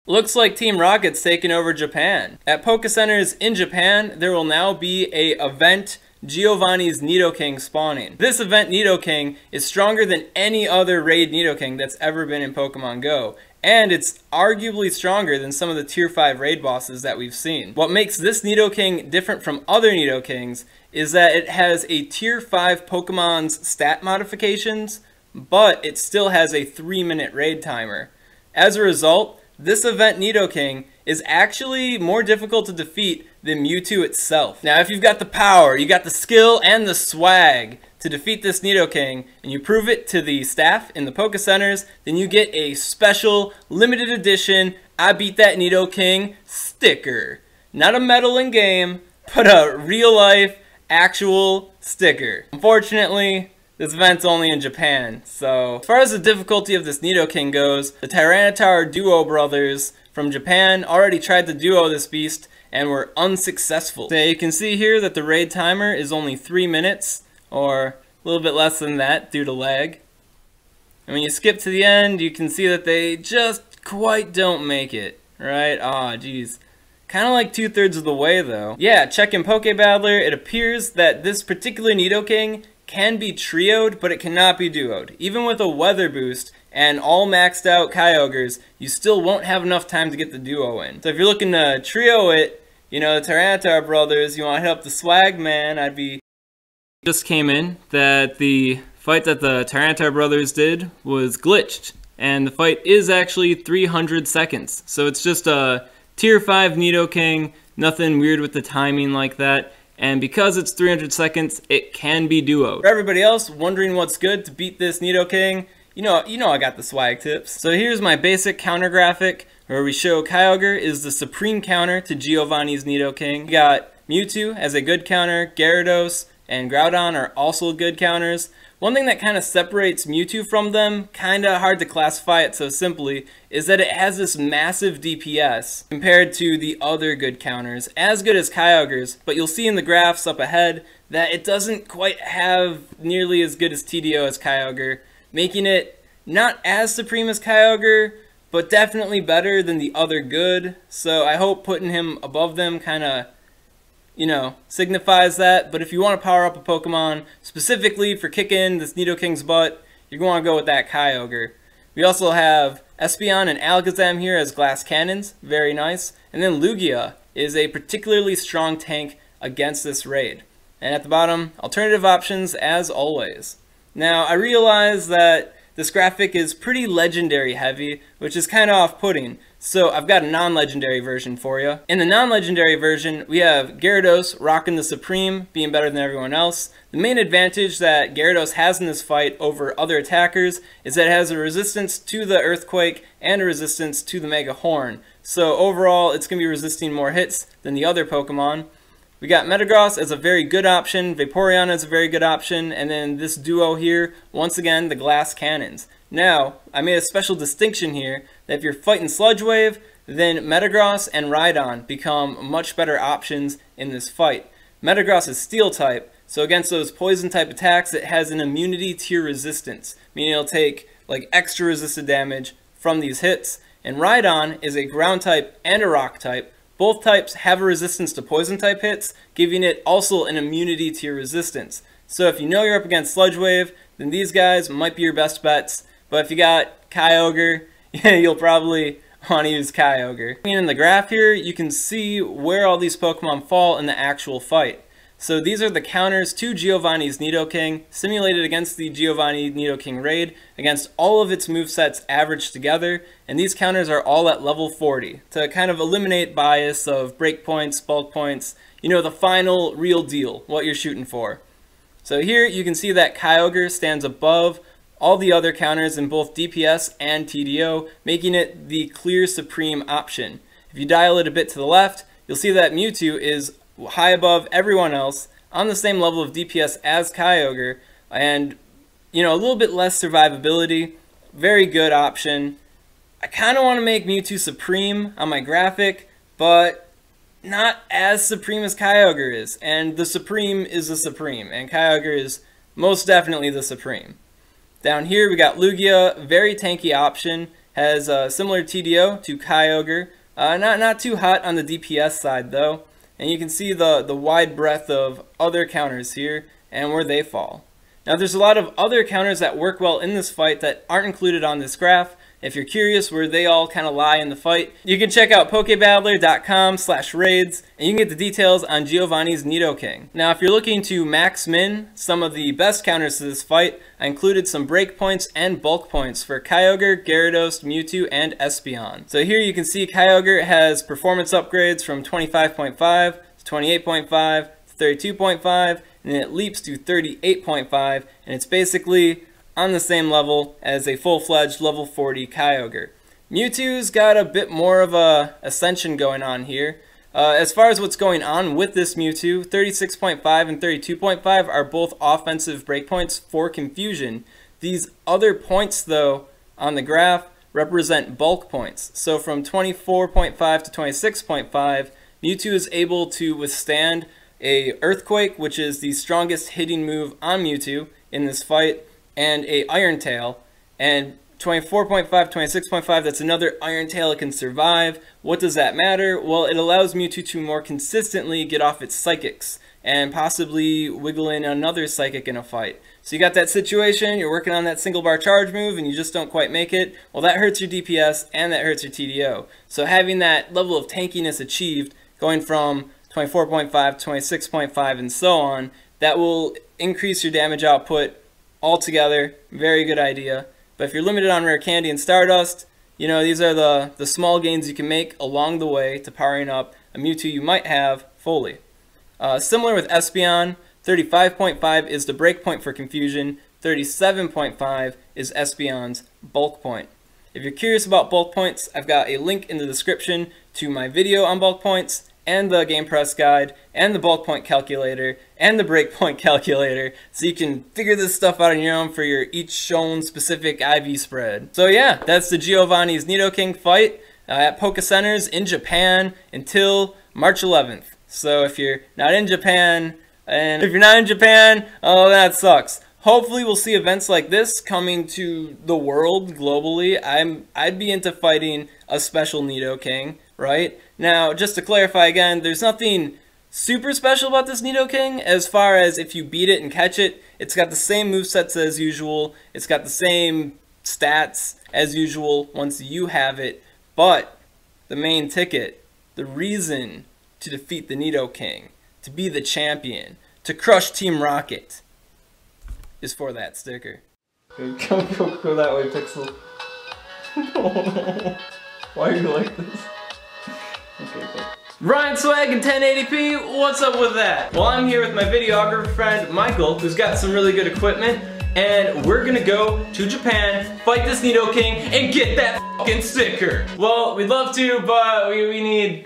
Looks like Team Rocket's taking over Japan. At Poke Centers in Japan, there will now be a event Giovanni's Nidoking spawning. This event Nidoking is stronger than any other raid Nidoking that's ever been in Pokemon Go. And it's arguably stronger than some of the tier 5 raid bosses that we've seen. What makes this Nidoking different from other Nidokings is that it has a tier 5 Pokemon's stat modifications, but it still has a 3-minute raid timer. As a result, this event Nidoking is actually more difficult to defeat than Mewtwo itself. Now, if you've got the power, you got the skill and the swag to defeat this Nidoking, and you prove it to the staff in the Poke Centers, then you get a special, limited edition, I beat that Nidoking sticker. Not a medal in game, but a real life, actual sticker. Unfortunately, this event's only in Japan, so as far as the difficulty of this Nidoking goes, the Tyranitar duo brothers from Japan already tried to duo this beast and were unsuccessful. So you can see here that the raid timer is only 3 minutes, or a little bit less than that due to lag. And when you skip to the end, you can see that they just quite don't make it, right? Aw, geez. Kind of like 2/3 of the way though. Yeah, checking Pokebattler, it appears that this particular Nidoking can be trioed, but it cannot be duoed. Even with a weather boost and all maxed out Kyogres, you still won't have enough time to get the duo in. So if you're looking to trio it, you know, the Tyranitar brothers, you want to hit up the swag man, I'd be... Just came in that the fight that the Tyranitar brothers did was glitched, and the fight is actually 300 seconds. So it's just a tier 5 Nidoking, nothing weird with the timing like that. And because it's 300 seconds, it can be duoed. For everybody else wondering what's good to beat this Nidoking, you know I got the swag tips. So here's my basic counter graphic where we show Kyogre is the supreme counter to Giovanni's Nidoking. We got Mewtwo as a good counter, Gyarados and Groudon are also good counters. One thing that kind of separates Mewtwo from them, kind of hard to classify it so simply, is that it has this massive DPS compared to the other good counters, as good as Kyogre's, but you'll see in the graphs up ahead that it doesn't quite have nearly as good as TDO as Kyogre, making it not as supreme as Kyogre, but definitely better than the other good. So I hope putting him above them kind of, you know, signifies that. But if you want to power up a Pokemon specifically for kicking this Nidoking's butt, you're going to go with that Kyogre. We also have Espeon and Alakazam here as glass cannons, very nice. And then Lugia is a particularly strong tank against this raid. And at the bottom, alternative options as always. Now, I realize that this graphic is pretty legendary heavy, which is kind of off-putting. So I've got a non-legendary version for you. In the non-legendary version, we have Gyarados rocking the Supreme, being better than everyone else. The main advantage that Gyarados has in this fight over other attackers is that it has a resistance to the Earthquake and a resistance to the Mega Horn. So overall, it's going to be resisting more hits than the other Pokemon. We got Metagross as a very good option, Vaporeon as a very good option, and then this duo here, once again, the glass cannons. Now, I made a special distinction here that if you're fighting Sludge Wave, then Metagross and Rhydon become much better options in this fight. Metagross is Steel type, so against those Poison type attacks, it has an immunity tier resistance, meaning it'll take like extra resisted damage from these hits. And Rhydon is a Ground type and a Rock type. Both types have a resistance to Poison type hits, giving it also an immunity tier resistance. So if you know you're up against Sludge Wave, then these guys might be your best bets. But if you got Kyogre, you'll probably want to use Kyogre. In the graph here, you can see where all these Pokemon fall in the actual fight. So these are the counters to Giovanni's Nidoking, simulated against the Giovanni Nidoking raid, against all of its movesets averaged together, and these counters are all at level 40, to kind of eliminate bias of breakpoints, bulk points, you know, the final real deal, what you're shooting for. So here you can see that Kyogre stands above all the other counters in both DPS and TDO, making it the clear supreme option. If you dial it a bit to the left, you'll see that Mewtwo is high above everyone else, on the same level of DPS as Kyogre, and, you know, a little bit less survivability. Very good option. I kind of want to make Mewtwo supreme on my graphic, but not as supreme as Kyogre is. And the supreme is the supreme, and Kyogre is most definitely the supreme. Down here we got Lugia, very tanky option, has similar TDO to Kyogre. Not too hot on the DPS side though. And you can see the wide breadth of other counters here and where they fall. Now there's a lot of other counters that work well in this fight that aren't included on this graph. If you're curious where they all kind of lie in the fight, you can check out pokebattler.com/raids and you can get the details on Giovanni's Nidoking. Now if you're looking to max min some of the best counters to this fight, I included some breakpoints and bulk points for Kyogre, Gyarados, Mewtwo, and Espeon. So here you can see Kyogre has performance upgrades from 25.5 to 28.5 to 32.5, and then it leaps to 38.5, and it's basically on the same level as a full-fledged level 40 Kyogre. Mewtwo's got a bit more of a ascension going on here. As far as what's going on with this Mewtwo, 36.5 and 32.5 are both offensive breakpoints for confusion. These other points though on the graph represent bulk points. So from 24.5 to 26.5, Mewtwo is able to withstand a Earthquake, which is the strongest hitting move on Mewtwo in this fight, and a Iron Tail. And 24.5, 26.5, that's another Iron Tail it can survive. What does that matter? Well, it allows Mewtwo to more consistently get off its Psychics and possibly wiggle in another Psychic in a fight. So you got that situation, you're working on that single bar charge move and you just don't quite make it. Well, that hurts your DPS and that hurts your TDO. So having that level of tankiness achieved, going from 24.5, 26.5, and so on, that will increase your damage output altogether. Very good idea. But if you're limited on Rare Candy and Stardust, you know, these are the small gains you can make along the way to powering up a Mewtwo you might have fully. Similar with Espeon, 35.5 is the breakpoint for confusion, 37.5 is Espeon's bulk point. If you're curious about bulk points, I've got a link in the description to my video on bulk points, and the game press guide, and the bulk point calculator, and the breakpoint calculator, so you can figure this stuff out on your own for your each shown specific IV spread. So yeah, that's the Giovanni's Nidoking fight at Poke Centers in Japan until March 11th. So if you're not in Japan, oh, that sucks. Hopefully we'll see events like this coming to the world globally. I'd be into fighting a special Nidoking, right? Now, just to clarify again, there's nothing super special about this Nidoking as far as if you beat it and catch it. It's got the same movesets as usual. It's got the same stats as usual once you have it. But the main ticket, the reason to defeat the Nidoking, to be the champion, to crush Team Rocket, is for that sticker. Go that way, Pixel. Why are you like this? Okay, cool. Ryan Swag in 1080p, what's up with that? Well, I'm here with my videographer friend Michael, who's got some really good equipment, and we're gonna go to Japan, fight this Nidoking, and get that fucking sticker. Well, we'd love to, but we need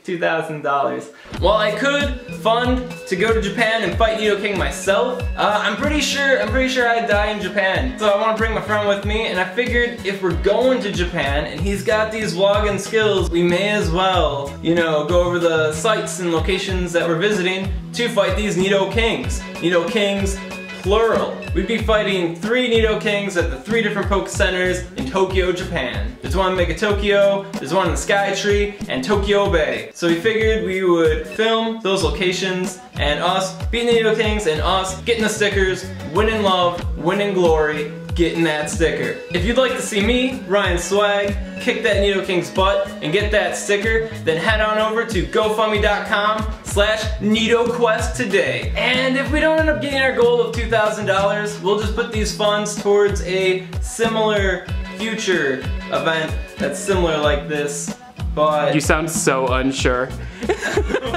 $2,000. While I could fund to go to Japan and fight Nidoking myself, I'm pretty sure I'd die in Japan. So I want to bring my friend with me, and I figured if we're going to Japan and he's got these vlogging skills, we may as well, you know, go over the sites and locations that we're visiting to fight these Nidokings. Nidokings, plural. We'd be fighting 3 Nidokings at the 3 different Poke Centers in Tokyo, Japan. There's one in Mega Tokyo, there's one in the Sky Tree, and Tokyo Bay. So we figured we would film those locations and us beating the Nidokings and us getting the stickers, winning love, winning glory, getting that sticker. If you'd like to see me, Ryan Swag, kick that Nidoking's butt and get that sticker, then head on over to GoFundMe.com/NidoQuest today. And if we don't end up getting our goal of $2,000, we'll just put these funds towards a similar future event that's similar like this, but... You sound so unsure.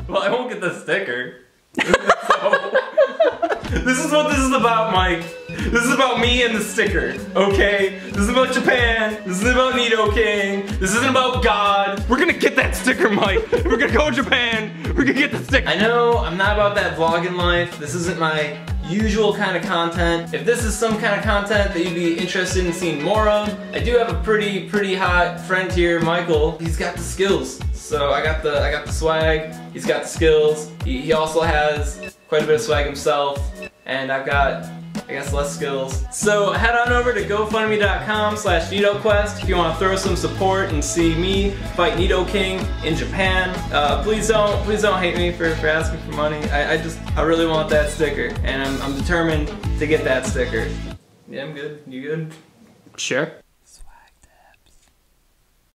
Well, I won't get the sticker. This is what this is about, Mike. This is about me and the sticker, okay? This is about Japan. This is about Nidoking. This isn't about God. We're gonna get that sticker, Mike. We're gonna go to Japan. We're gonna get the sticker. I know I'm not about that vlogging life. This isn't my usual kind of content. If this is some kind of content that you'd be interested in seeing more of, I do have a pretty hot friend here, Michael. He's got the skills. So I got the swag. He's got the skills. He also has quite a bit of swag himself, and I've got I guess less skills. So head on over to gofundme.com/NidoQuest if you want to throw some support and see me fight Nidoking in Japan. Please don't hate me for asking for money. I really want that sticker, and I'm determined to get that sticker. Yeah, I'm good. You good? Sure.